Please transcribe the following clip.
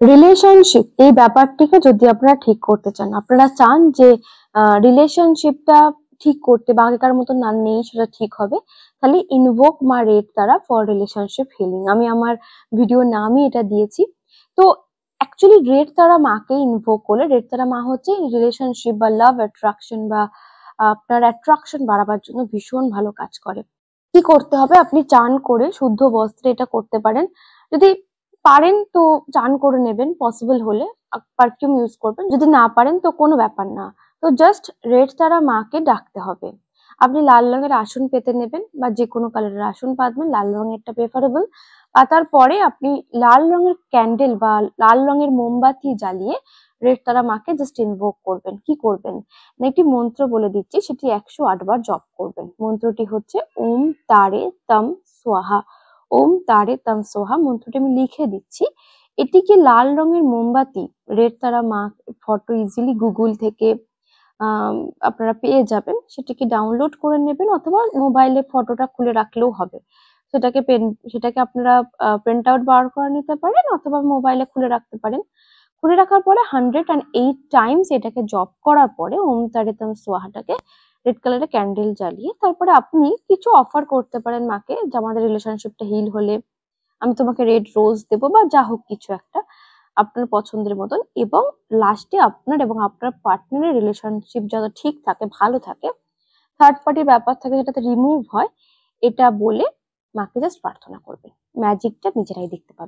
Relationship এই ব্যাপারটিকে যদি আপনারা ঠিক করতে চান, আপনারা চান যে রিলেশনশিপটা ঠিক করতে বা আগেকার মতো না নেই সেটা ঠিক হবে, তাহলে ইনভোক মা রেড তারা ফর রিলেশনশিপ হিলিং, আমি আমার ভিডিওর নামই এটা দিয়েছি। তো অ্যাকচুয়ালি রেড তারা মাকে ইনভোক করলে, রেড তারা মা হচ্ছে রিলেশনশিপ বা লাভ অ্যাট্রাকশন বা আপনার অ্যাট্রাকশন বাড়াবার জন্য ভীষণ ভালো কাজ করে। কি করতে হবে, আপনি চান করে শুদ্ধ বস্ত্রে এটা করতে পারেন। যদি পারেন তো চান করে নেবেন, পসিবল হলে পারফিউম ইউজ করবেন, যদি না পারেন তো কোনো ব্যাপার না। তো জাস্ট রেড তারা মাকে ডাকতে হবে। আপনি লাল রঙের আসন পেতে নেবেন বা যে কোনো কালারের আসন পাতবেন, লাল রঙেরটা প্রেফারেবল। পাতার পরে আপনি লাল রঙের ক্যান্ডেল বা লাল রঙের মোমবাতি জ্বালিয়ে রেড তারা মাকে জাস্ট ইনভোক করবেন। কি করবেন না, একটি মন্ত্র বলে দিচ্ছি, সেটি 108 বার জপ করবেন। মন্ত্রটি হচ্ছে ওম তারে তম সোহা। ওম তারে তম সোহা মন্ত্রটি আমি লিখে দিচ্ছি। এটিকে লাল রঙের মোমবাতি, রেড তারা মা ফটো ইজিলি গুগল থেকে আপনারা পেয়ে যাবেন, সেটাকে ডাউনলোড করে নেবেন অথবা মোবাইলে ফটোটা খুলে রাখলেও হবে। সেটাকে আপনারা প্রিন্ট আউট বার করে নিতে পারেন অথবা মোবাইলে খুলে রাখতে পারেন। খুলে রাখার পরে 108 টাইমস এটাকে জপ করার পরে ওম তারেতম সোহাটাকে রেড কালারের ক্যান্ডেল জ্বালিয়ে তারপরে আপনি কিছু অফার করতে পারেন মাকে, যে আমাদের রিলেশনশিপটা হিল হলে আমি তোমাকে রেড রোজ দেবো বা যা হোক কিছু একটা আপনার পছন্দের মতন। এবং লাস্টে আপনার এবং আপনার পার্টনারের রিলেশনশিপ যত ঠিক থাকে, ভালো থাকে, থার্ড পার্টির ব্যাপার থাকে যেটাতে রিমুভ হয়, এটা বলে মাকে জাস্ট প্রার্থনা করবেন। ম্যাজিকটা নিজেরাই দেখতে পাবেন।